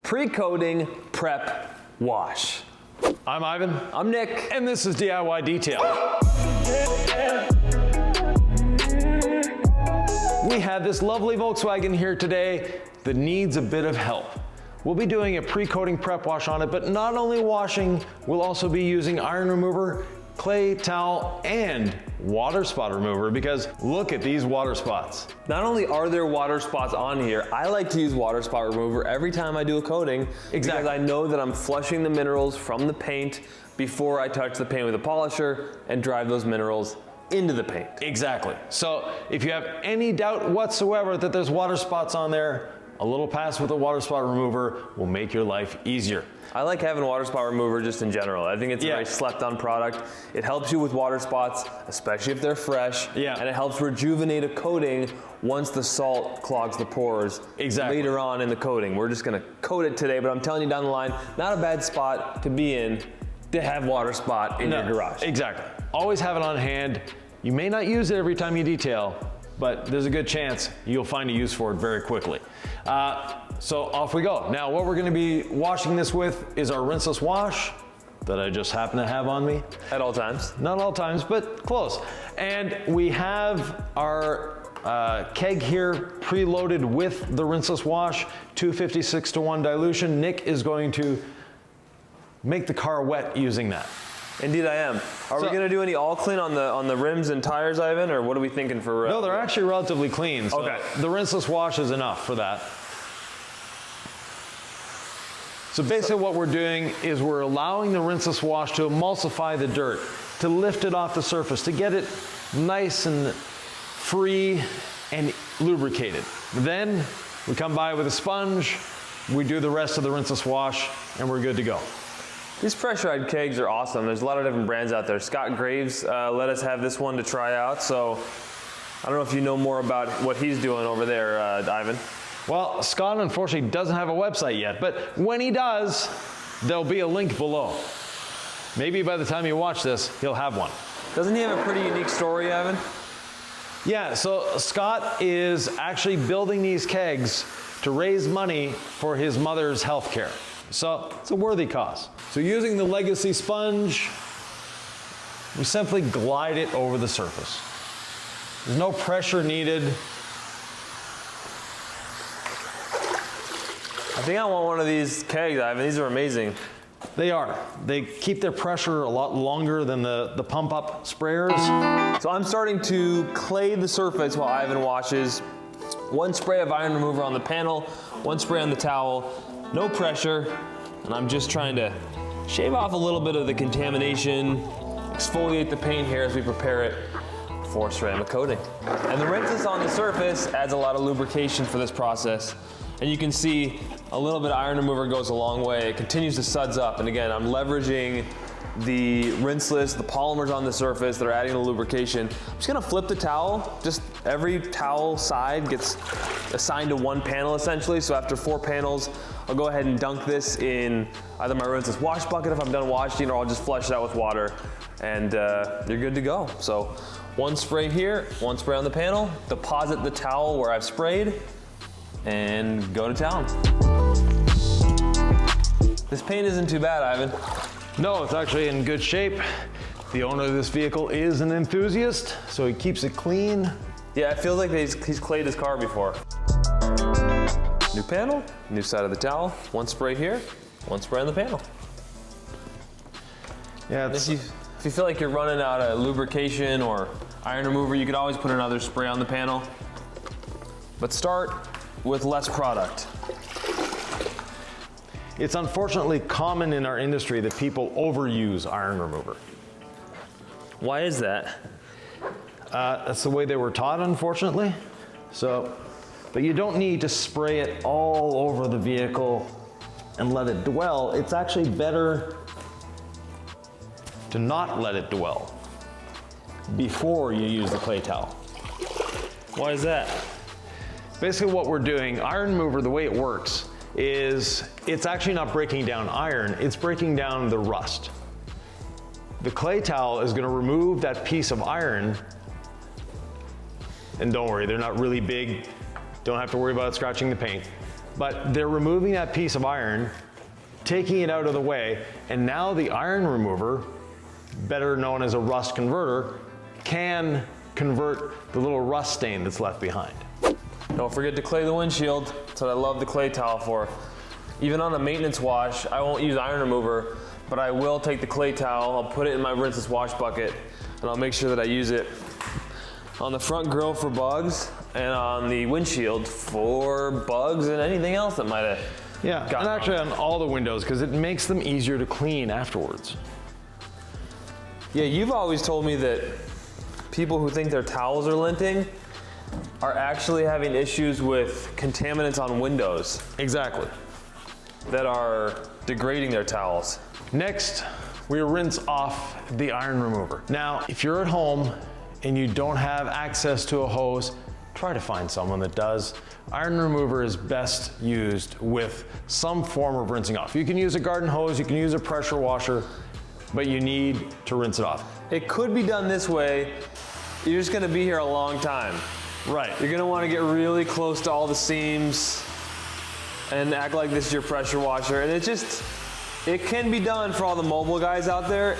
pre-coating prep wash. I'm Ivan. I'm Nick. And this is DIY Detail. We have this lovely Volkswagen here today that needs a bit of help. We'll be doing a pre-coating prep wash on it, but not only washing, we'll also be using iron remover, clay towel, and water spot remover, because look at these water spots. Not only are there water spots on here, I like to use water spot remover every time I do a coating. Exactly. Because I know that I'm flushing the minerals from the paint before I touch the paint with a polisher and drive those minerals into the paint. Exactly. So if you have any doubt whatsoever that there's water spots on there, a little pass with a water spot remover will make your life easier. I like having water spot remover just in general. I think it's a very slept on product. It helps you with water spots, especially if they're fresh. Yeah. And it helps rejuvenate a coating once the salt clogs the pores. Exactly. Later on in the coating. We're just gonna coat it today, but I'm telling you down the line, not a bad spot to be in to have water spot in your garage. Exactly. Always have it on hand. You may not use it every time you detail, but there's a good chance you'll find a use for it very quickly. So off we go. Now what we're gonna be washing this with is our rinseless wash that I just happen to have on me. At all times. Not all times, but close. And we have our keg here preloaded with the rinseless wash, 256:1 dilution. Nick is going to make the car wet using that. Indeed I am. Are we gonna do any all clean on the rims and tires, Ivan, or what are we thinking for? No, they're actually relatively clean. So okay. The rinseless wash is enough for that. So basically what we're doing is we're allowing the rinseless wash to emulsify the dirt, to lift it off the surface, to get it nice and free and lubricated. Then we come by with a sponge, we do the rest of the rinseless wash, and we're good to go. These pressurized kegs are awesome. There's a lot of different brands out there. Scott Graves let us have this one to try out, so I don't know if you know more about what he's doing over there, Ivan. Well, Scott unfortunately doesn't have a website yet, but when he does, there'll be a link below. Maybe by the time you watch this, he'll have one. Doesn't he have a pretty unique story, Ivan? Yeah, so Scott is actually building these kegs to raise money for his mother's health care. So it's a worthy cause. So using the Legacy sponge, we simply glide it over the surface. There's no pressure needed. I think I want one of these kegs, Ivan. These are amazing. They are. They keep their pressure a lot longer than the pump up sprayers. So I'm starting to clay the surface while Ivan washes. One spray of iron remover on the panel, one spray on the towel, no pressure, and I'm just trying to shave off a little bit of the contamination, exfoliate the paint here as we prepare it for ceramic coating. And the rinseless on the surface adds a lot of lubrication for this process. And you can see a little bit of iron remover goes a long way. It continues to suds up. And again, I'm leveraging the rinseless, the polymers on the surface that are adding the lubrication. I'm just gonna flip the towel. Just every towel side gets assigned to one panel essentially. So after 4 panels, I'll go ahead and dunk this in either my rinseless wash bucket if I'm done washing, or I'll just flush it out with water, and you're good to go. So one spray here, one spray on the panel, deposit the towel where I've sprayed, and go to town. This paint isn't too bad, Ivan. No, it's actually in good shape. The owner of this vehicle is an enthusiast, so he keeps it clean. Yeah, it feels like he's clayed his car before. New panel, new side of the towel, one spray here, one spray on the panel. Yeah, If you feel like you're running out of lubrication or iron remover, you could always put another spray on the panel. But start with less product. It's unfortunately common in our industry that people overuse iron remover. Why is that? That's the way they were taught, unfortunately. So, but you don't need to spray it all over the vehicle and let it dwell. It's actually better to not let it dwell before you use the clay towel. Why is that? Basically what we're doing, iron remover, the way it works is it's actually not breaking down iron, it's breaking down the rust. The clay towel is going to remove that piece of iron, and don't worry, they're not really big, don't have to worry about scratching the paint. but they're removing that piece of iron, taking it out of the way, and now the iron remover, better known as a rust converter, can convert the little rust stain that's left behind. Don't forget to clay the windshield. That's what I love the clay towel for. Even on a maintenance wash, I won't use iron remover, but I will take the clay towel, I'll put it in my Rinseless wash bucket, and I'll make sure that I use it on the front grille for bugs and on the windshield for bugs and anything else that might have Yeah, and actually on all the windows, because it makes them easier to clean afterwards. Yeah, you've always told me that people who think their towels are linting are actually having issues with contaminants on windows Exactly. that are degrading their towels. Next, we rinse off the iron remover. Now, if you're at home and you don't have access to a hose, try to find someone that does. Iron remover is best used with some form of rinsing off. You can use a garden hose, you can use a pressure washer, but you need to rinse it off. It could be done this way. You're just gonna be here a long time. Right. You're gonna wanna get really close to all the seams and act like this is your pressure washer. And it can be done for all the mobile guys out there.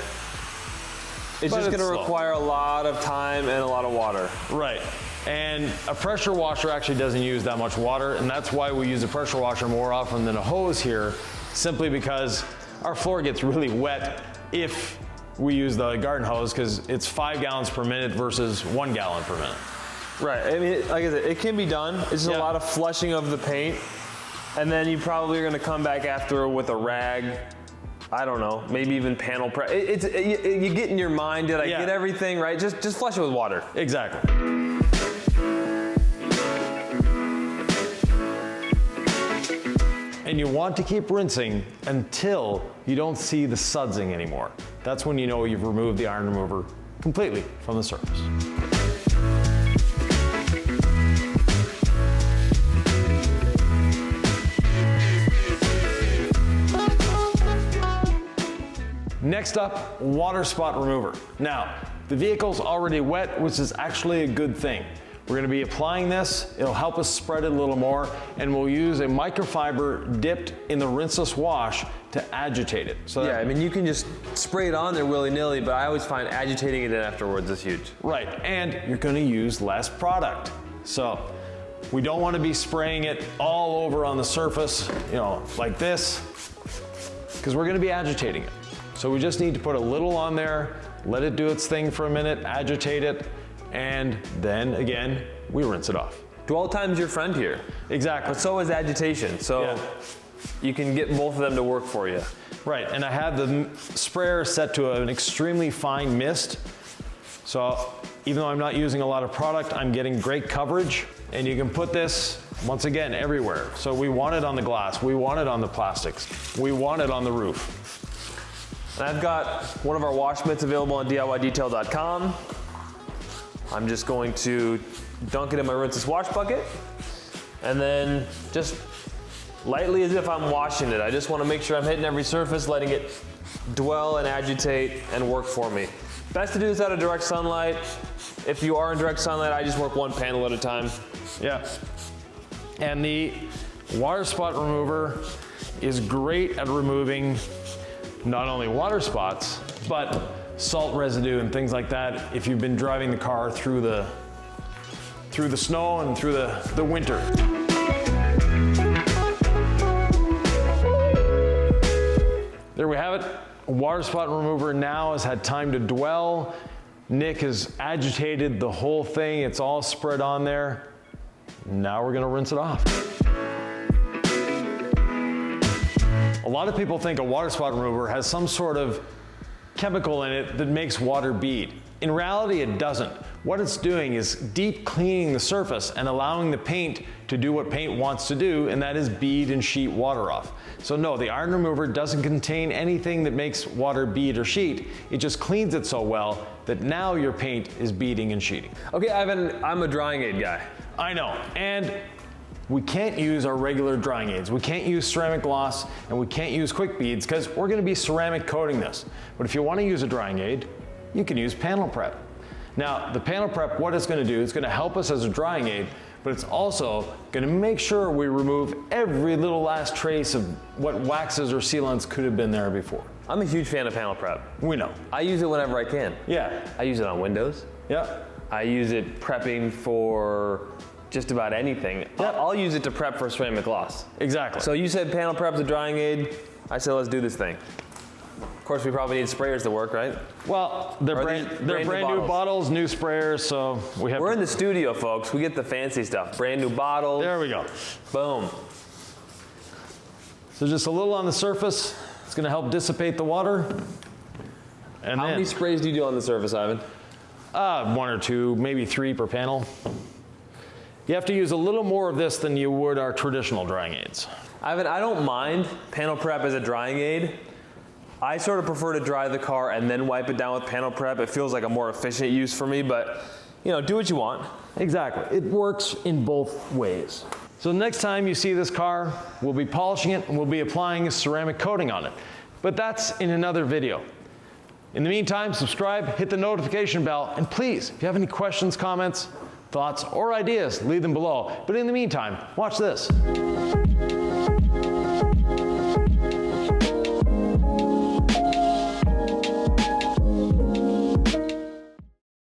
It's just gonna require a lot of time and a lot of water. Right. And a pressure washer actually doesn't use that much water, and that's why we use a pressure washer more often than a hose here, simply because our floor gets really wet if we use the garden hose, because it's 5 gallons per minute versus 1 gallon per minute. Right, I mean, like I said, it can be done. It's just a lot of flushing of the paint, and then you probably are gonna come back after with a rag. I don't know, maybe even panel prep. You get in your mind, did I get everything right? Just flush it with water. Exactly. And you want to keep rinsing until you don't see the sudsing anymore. That's when you know you've removed the iron remover completely from the surface. Next up, water spot remover. Now, the vehicle's already wet, which is actually a good thing. We're gonna be applying this, it'll help us spread it a little more, and we'll use a microfiber dipped in the rinseless wash to agitate it. So yeah, I mean, you can just spray it on there willy-nilly, but I always find agitating it in afterwards is huge. Right, and you're gonna use less product. So we don't wanna be spraying it all over on the surface, you know, like this, because we're gonna be agitating it. So we just need to put a little on there, let it do its thing for a minute, agitate it, and then again, we rinse it off. Dwell time's your friend here. Exactly. But so is agitation. So you can get both of them to work for you. Right, and I have the sprayer set to an extremely fine mist. So even though I'm not using a lot of product, I'm getting great coverage, and you can put this, once again, everywhere. So we want it on the glass, we want it on the plastics, we want it on the roof. And I've got one of our wash mitts available on DIYdetail.com. I'm just going to dunk it in my Rinseless wash bucket, and then just lightly as if I'm washing it. I just want to make sure I'm hitting every surface, letting it dwell and agitate and work for me. Best to do this out of direct sunlight. If you are in direct sunlight, I just work one panel at a time. Yeah. And the water spot remover is great at removing not only water spots, but salt residue and things like that if you've been driving the car through the snow and through the winter. There we have it. Water spot remover now has had time to dwell. Nick has agitated the whole thing. It's all spread on there. Now we're gonna rinse it off. A lot of people think a water spot remover has some sort of chemical in it that makes water bead. In reality, it doesn't. What it's doing is deep cleaning the surface and allowing the paint to do what paint wants to do, and that is bead and sheet water off. So no, the iron remover doesn't contain anything that makes water bead or sheet. It just cleans it so well that now your paint is beading and sheeting. Okay, Ivan, I'm a drying aid guy. I know, and we can't use our regular drying aids. We can't use ceramic gloss, and we can't use quick beads because we're gonna be ceramic coating this. But if you wanna use a drying aid, you can use panel prep. Now, the panel prep, what it's gonna do, it's gonna help us as a drying aid, but it's also going to make sure we remove every little last trace of what waxes or sealants could have been there before. I'm a huge fan of panel prep. We know. I use it whenever I can. Yeah. I use it on windows. Yeah. I use it prepping for just about anything. Yep. I'll use it to prep for ceramic gloss. Exactly. So you said panel prep's a drying aid. I said let's do this thing. Of course, we probably need sprayers to work, right? Well, they're brand new bottles, new sprayers, so we have. We're in the studio, folks. We get the fancy stuff. Brand new bottles. There we go. Boom. So just a little on the surface. It's going to help dissipate the water. And How many sprays do you do on the surface, Ivan? 1 or 2, maybe 3 per panel. You have to use a little more of this than you would our traditional drying aids. Ivan, I don't mind panel prep as a drying aid. I sort of prefer to dry the car and then wipe it down with panel prep. It feels like a more efficient use for me, but you know, do what you want. Exactly. It works in both ways. So next time you see this car, we'll be polishing it and we'll be applying a ceramic coating on it. But that's in another video. In the meantime, subscribe, hit the notification bell, and please, if you have any questions, comments, thoughts, or ideas, leave them below. But in the meantime, watch this.